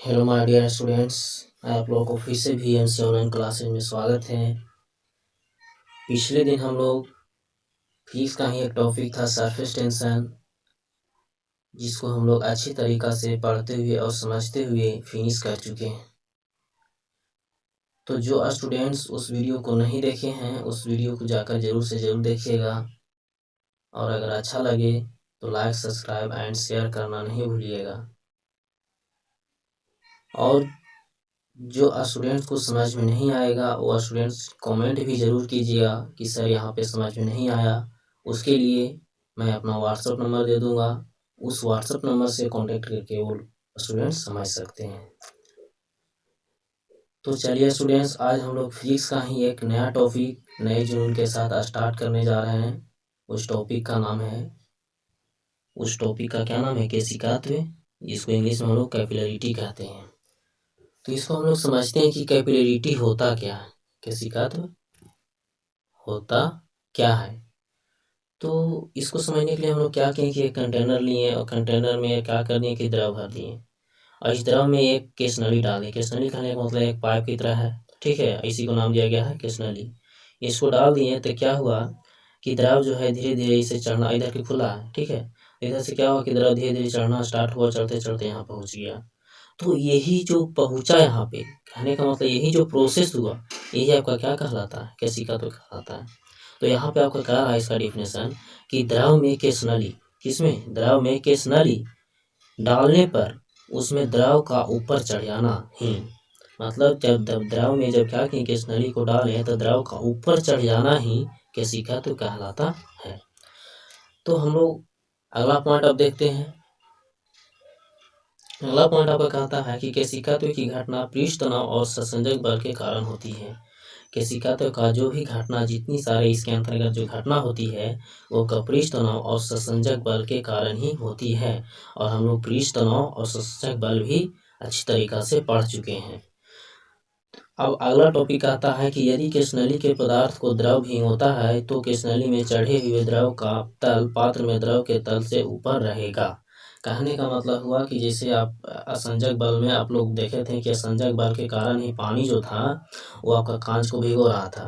Hello my dear students, आप लोगों को फिर से VMC ऑनलाइन क्लासेज में स्वागत है। पिछले दिन हम लोग फिजिक्स का ही एक टॉपिक था सरफेस टेंशन, जिसको हम लोग अच्छी तरीक़ा से पढ़ते हुए और समझते हुए फिनिश कर चुके हैं। तो जो स्टूडेंट्स उस वीडियो को नहीं देखे हैं, उस वीडियो को जाकर ज़रूर से ज़रूर देखिएगा, और अगर अच्छा लगे तो लाइक, सब्सक्राइब एंड शेयर करना नहीं भूलिएगा। और जो स्टूडेंट्स को समझ में नहीं आएगा वो स्टूडेंट्स कमेंट भी ज़रूर कीजिएगा कि सर यहाँ पे समझ में नहीं आया। उसके लिए मैं अपना व्हाट्सएप नंबर दे दूँगा, उस व्हाट्सएप नंबर से कांटेक्ट करके वो स्टूडेंट्स समझ सकते हैं। तो चलिए स्टूडेंट्स, आज हम लोग फिजिक्स का ही एक नया टॉपिक नए जुनून के साथ स्टार्ट करने जा रहे हैं। उस टॉपिक का क्या नाम है केशिकात्व, जिसको इंग्लिश में हम लोग कैपिलरिटी कहते हैं। तो इसको हम लोग समझते हैं कि कैपिलरिटी होता क्या है, केशिकात्व होता क्या है। तो इसको समझने के लिए हम लोग क्या किए कि एक कंटेनर लिए और कंटेनर में क्या कर दिए कि द्रव भर दिए, और इस द्रव में एक केश नली डाल दी। केश नली कहने का मतलब एक पाइप की तरह है, ठीक है, इसी को नाम दिया गया है केश नली। इसको डाल दिए तो क्या हुआ कि द्रव जो है धीरे धीरे इसे चढ़ना, इधर की खुला है, ठीक है, इधर से क्या हुआ कि द्रव धीरे धीरे चढ़ना स्टार्ट हुआ, चढ़ते चढ़ते यहाँ पहुँच गया। तो यही जो पहुँचा यहाँ पे, कहने का मतलब यही जो प्रोसेस हुआ, यही आपका क्या कहलाता है, केशिकात्व कहलाता है। तो यहाँ पे आपका क्या रहा इसका डिफिनेशन कि द्रव में केश नली, किसमें, द्रव में केश नली डालने पर उसमें द्रव का ऊपर चढ़ जाना ही, मतलब जब द्रव में जब क्या कि केश नली को डालें तो द्रव का ऊपर चढ़ जाना ही केशिकात्व कहलाता है। तो हम लोग अगला पॉइंट अब देखते हैं। अगला पॉइंट आपका कहता है कि केशिकात्व की घटना पृष्ठ तनाव और संसंजक बल के कारण होती है। केशिकात्व का जो भी घटना, जितनी सारे इसके अंतर्गत जो घटना होती है वो पृष्ठ तनाव और संसंजक बल के कारण ही होती है। और हम लोग पृष्ठ तनाव और संसंजक बल भी अच्छी तरीक़ा से पढ़ चुके हैं। अब अगला टॉपिक आता है कि यदि केश नली के पदार्थ को द्रव भिगोता है तो केश नली में चढ़े हुए द्रव का तल पात्र में द्रव के तल से ऊपर रहेगा। कहने का मतलब हुआ कि जैसे आप असंजक बल में आप लोग देखे थे कि असंजक बल के कारण ही पानी जो था वो आपका कांच को भिगो रहा था।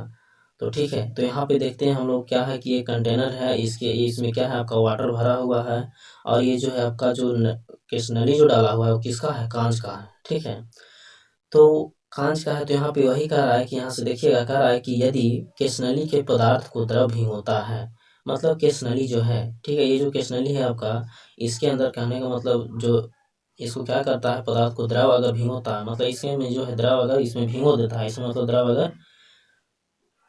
तो ठीक है, तो यहाँ पे देखते हैं हम लोग क्या है कि ये कंटेनर है, इसमें क्या है आपका वाटर भरा हुआ है, और ये जो है आपका जो केश नली जो डाला हुआ है वो किसका है, कांच का है, ठीक है। तो कांच का है, तो यहाँ पे वही कह रहा है कि यहाँ से देखिएगा, कह रहा है कि यदि केश नली के पदार्थ को द्रव भिगोता है, मतलब केश नली जो है, ठीक है, ये जो केश नली है आपका, इसके अंदर कहने का मतलब जो इसको क्या करता है, पदार्थ को द्रव अगर भिगोता है, मतलब इसमें जो है द्रव अगर इसमें भिगो देता है, इसमें मतलब द्रव अगर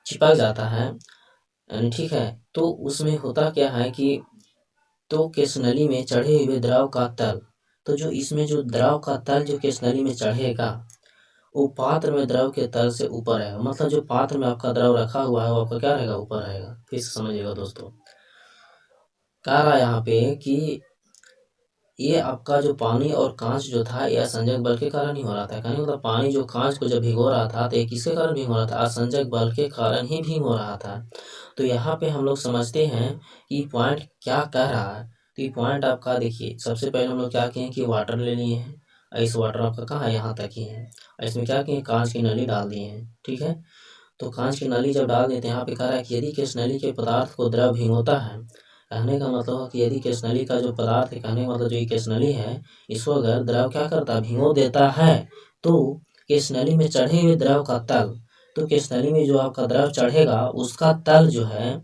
चिपक जाता है, ठीक है, तो उसमें होता क्या है कि तो केश नली में चढ़े हुए द्रव का तल, तो जो इसमें जो द्रव का तल जो केश नली में चढ़ेगा वो पात्र में द्रव के तल से ऊपर रहेगा। मतलब जो पात्र में आपका द्रव रखा हुआ है वो आपका क्या रहेगा, ऊपर रहेगा। फिर से समझिएगा दोस्तों, कह रहा है यहाँ पे कि ये आपका जो पानी और कांच जो था ये असंजक बल के कारण ही हो रहा था। कहने मतलब पानी जो कांच को जब भिगो रहा था तो ये किसके कारण भिगो रहा था, असंजक बल के कारण ही भिगो रहा था। तो यहाँ पे हम लोग समझते हैं कि पॉइंट क्या कह रहा है। तो ये पॉइंट आपका देखिए, सबसे पहले हम लोग क्या किए कि वाटर ले लिए हैं, इस वाटर आपका कहाँ है, यहाँ तक ही है, इसमें क्या किए, कांच की नली डाल दिए हैं, ठीक है। तो कांच की नली जब डाल देते हैं, यहाँ पे कह रहा है कि यदि केश नली के पदार्थ को द्रव भिगोता है, कहने का मतलब है कि यदि केश नली का जो पदार्थ है, कहने का मतलब जो ये केश नली है, इसको अगर द्रव क्या करता है, भिगो देता है, तो केश नली में चढ़े हुए द्रव का तल, तो केश नली में जो आपका द्रव चढ़ेगा उसका तल जो है,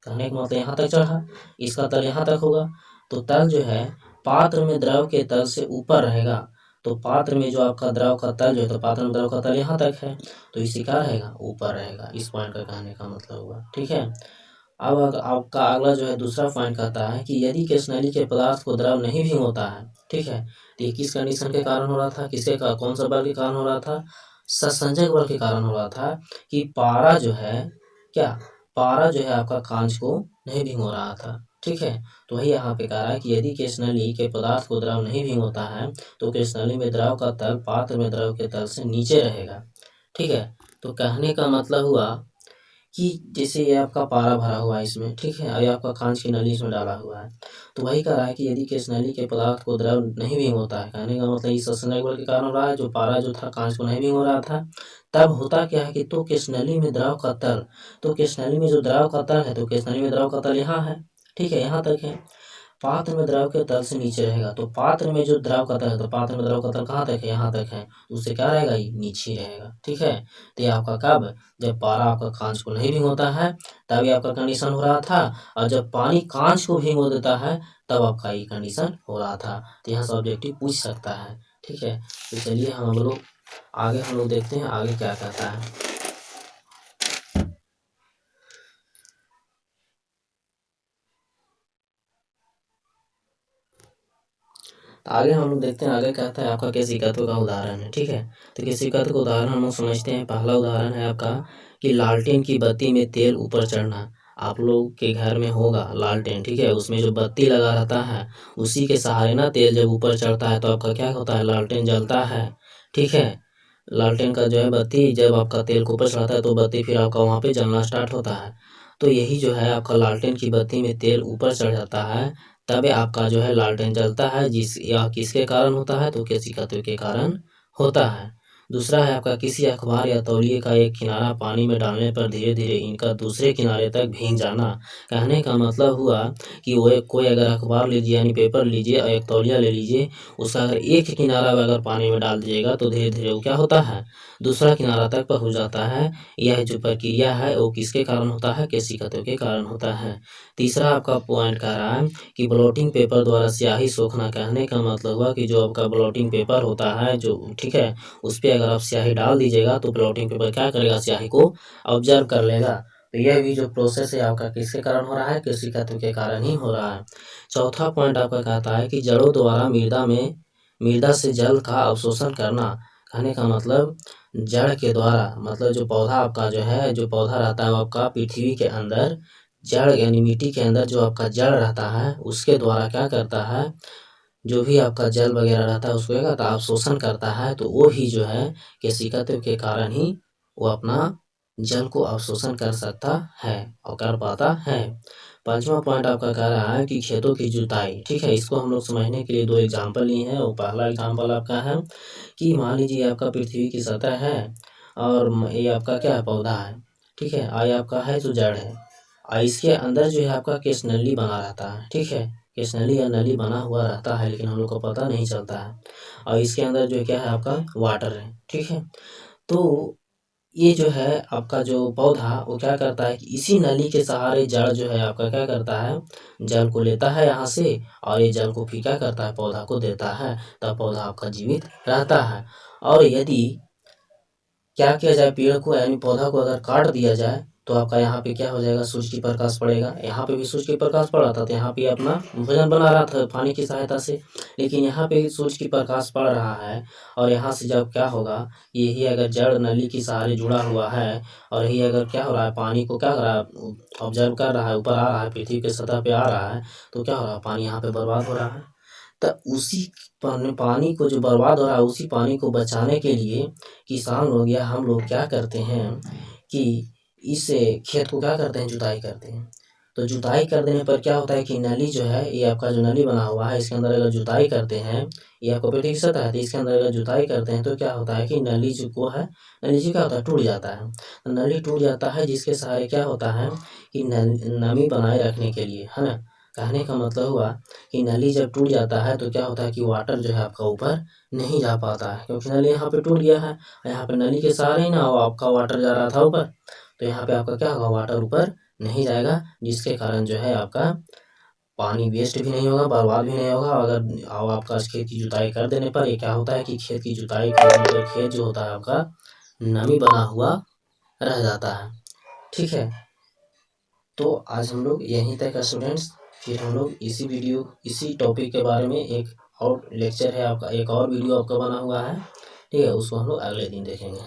कहने का मतलब यहाँ तक चढ़ा, इसका तल यहाँ तक होगा, तो तल जो है पात्र में द्रव के तल से ऊपर रहेगा। तो पात्र में जो आपका द्रव का तल जो है, तो पात्र में द्रव का तल यहाँ तक है, तो इसी का रहेगा, ऊपर रहेगा। इस पॉइंट का कहने का मतलब हुआ, ठीक है। अब आपका अगला जो है दूसरा पॉइंट कहता है कि यदि केश नली के पदार्थ को द्रव नहीं भिगोता है, ठीक है, तो ये किस कंडीशन के कारण हो रहा था, किसके का कौन सा बल के कारण हो रहा था, संसंजक बल के कारण हो रहा था कि पारा जो है क्या, पारा जो है आपका कांच को नहीं भिगो रहा था, ठीक है। तो वही यहाँ पे कह रहा है कि यदि केश नली के पदार्थ को द्रव नहीं भिगोता है तो केश नली में द्रव का तल पात्र में द्रव के तल से नीचे रहेगा, ठीक है। तो कहने का मतलब हुआ कि जैसे ये आपका पारा भरा हुआ है इसमें, ठीक है, और ये आपका कांच की नली इसमें डाला हुआ है। तो वही कह रहा है कि यदि किस नली के पदार्थ को द्रव नहीं भिंग होता है, कहने का मतलब इस संसर्ग बल के कारण हो रहा है, जो पारा जो था कांच को नहीं भिंग हो रहा था, तब होता क्या है कि तो किस नली में द्रव का तल, तो किस नली में जो द्रव का तल है, तो किस नली में द्रव का तल यहाँ है, ठीक है, यहाँ तक है। पात्र में द्रव के तल से नीचे रहेगा, तो पात्र में जो द्रव का तल है, तो पात्र में द्रव का तल कहाँ तक है, यहाँ तक है, तो उससे क्या रहेगा, ये नीचे रहेगा, ठीक है। तो ये आपका कब, जब पारा आपका कांच को नहीं भिंग होता है तब ये आपका कंडीशन हो रहा था, और जब पानी कांच को भिंग देता है तब आपका ये कंडीशन हो रहा था। तो यहाँ से ऑब्जेक्टिव पूछ सकता है, ठीक है। तो चलिए हम लोग आगे देखते हैं आगे क्या कहता है। तो आगे हम लोग देखते हैं, आगे कहता है आपका केशिकात्व का उदाहरण है, ठीक है। तो केशिकात्व का उदाहरण हम लोग समझते हैं। पहला उदाहरण है आपका कि लालटेन की बत्ती में तेल ऊपर चढ़ना। आप लोग के घर में होगा लालटेन, ठीक है, उसमें जो बत्ती लगा रहता है उसी के सहारे ना तेल जब ऊपर चढ़ता है तो आपका क्या होता है, लालटेन जलता है, ठीक है। लालटेन का जो है बत्ती जब आपका तेल को ऊपर चढ़ाता है तो बत्ती फिर आपका वहाँ पे जलना स्टार्ट होता है। तो यही जो है आपका लालटेन की बत्ती में तेल ऊपर चढ़ जाता है, तब आपका जो है लालटेन जलता है, जिस या किसके कारण होता है, तो केशिकात्व के कारण होता है। दूसरा है आपका किसी अखबार या तौलिए का एक किनारा पानी में डालने पर धीरे धीरे इनका दूसरे किनारे तक भीग जाना। कहने का मतलब हुआ कि वो कोई अगर अखबार लीजिए यानी पेपर लीजिए और एक तौलिया ले लीजिए, उसका अगर एक किनारा अगर पानी में डाल दीजिएगा तो धीरे धीरे वो क्या होता है, दूसरा किनारा तक पहुँच जाता है। यह जो प्रक्रिया है वो किसके कारण होता है, केशिकात्व के कारण होता है। तीसरा आपका पॉइंट कह रहा है कि ब्लॉटिंग पेपर द्वारा स्याही सोखना। कहने का मतलब हुआ कि जो आपका ब्लॉटिंग पेपर होता है जो, ठीक है, उस पर अगर आप स्याही डाल दीजिएगा तो ब्लॉटिंग पेपर क्या करेगा, स्याही को ऑब्जर्व कर लेगा। तो यह भी जो प्रोसेस है आपका किसके कारण हो रहा है, केशिकात्व के कारण ही हो रहा है। चौथा पॉइंट आपका कहता है कि जड़ों द्वारा मृदा से जल का अवशोषण करना। कहने का मतलब जड़ के द्वारा, मतलब जो पौधा आपका जो है, जो पौधा रहता है वो आपका पृथ्वी के अंदर जड़ यानी मिट्टी के अंदर जो आपका जड़ रहता है उसके द्वारा क्या करता है, जो भी आपका जल वगैरह रहता है उसको क्या करता है, अवशोषण करता है। तो वो ही जो है केशिकात्व के कारण ही वो अपना जल को अवशोषण कर सकता है और कर पाता है। पांचवा पॉइंट आपका कह रहा है कि खेतों की जुताई, ठीक है, इसको हम लोग समझने के लिए दो एग्जाम्पल लिए हैं। वो पहला एग्जाम्पल आपका है कि मान लीजिए आपका पृथ्वी की सतह है और ये आपका क्या है, पौधा है, ठीक है, और ये आपका है जो जड़ है, और इसके अंदर जो है आपका केस नली बना रहता है, ठीक है, केस नली या नली बना हुआ रहता है लेकिन हम लोग को पता नहीं चलता है। और इसके अंदर जो क्या है आपका वाटर है, ठीक है। तो ये जो है आपका जो पौधा वो क्या करता है कि इसी नली के सहारे जड़ जो है आपका क्या करता है, जल को लेता है यहाँ से, और ये जल को फिर क्या करता है, पौधा को देता है, तब पौधा आपका जीवित रहता है। और यदि क्या किया जाए, पेड़ को यानी पौधा को अगर काट दिया जाए तो आपका यहाँ पे क्या हो जाएगा, सूरज की प्रकाश पड़ेगा। यहाँ पे भी सूरज की प्रकाश पड़ रहा था तो यहाँ पे अपना भोजन बना रहा था पानी की सहायता से, लेकिन यहाँ पे सूरज की प्रकाश पड़ रहा है और यहाँ से जब क्या होगा, यही अगर जड़ नली के सहारे जुड़ा हुआ है और यही अगर क्या हो रहा है, पानी को क्या हो रहा है, ऑब्जर्व कर रहा है, ऊपर आ रहा है, पृथ्वी के सतह पे आ रहा है, तो क्या हो रहा है, पानी यहाँ पे बर्बाद हो रहा है। तो उसी पानी को जो बर्बाद हो रहा है उसी पानी को बचाने के लिए किसान लोग या हम लोग क्या करते हैं कि इस खेत को क्या करते हैं, जुताई करते हैं। तो जुताई कर देने पर क्या होता है कि नली जो है, ये आपका जो नली बना हुआ है इसके अंदर अगर जुताई करते हैं, ये आपको पृथ्वी की सतह है तो इसके अंदर अगर जुताई करते हैं तो क्या होता है कि नली जो को है, नली जो क्या होता है, टूट जाता है। तो नली टूट जाता है जिसके सहारे क्या होता है कि नमी बनाए रखने के लिए, है ना। कहने का मतलब हुआ कि नली जब टूट जाता है तो क्या होता है कि वाटर जो है आपका ऊपर नहीं जा पाता है, क्योंकि नली यहाँ पे टूट गया है, यहाँ पे नली के सहारे ही ना आपका वाटर जा रहा था ऊपर, तो यहाँ पे आपका क्या होगा, वाटर ऊपर नहीं जाएगा, जिसके कारण जो है आपका पानी वेस्ट भी नहीं होगा, बर्बाद भी नहीं होगा। अगर आपका खेत की जुताई कर देने पर ये क्या होता है कि खेत की जुताई करने पर खेत जो होता है आपका नमी बना हुआ रह जाता है, ठीक है। तो आज हम लोग यहीं तक स्टूडेंट्स, फिर हम लोग इसी टॉपिक के बारे में एक और लेक्चर है आपका, एक और वीडियो आपका बना हुआ है, ठीक है, उसको हम लोग अगले दिन देखेंगे।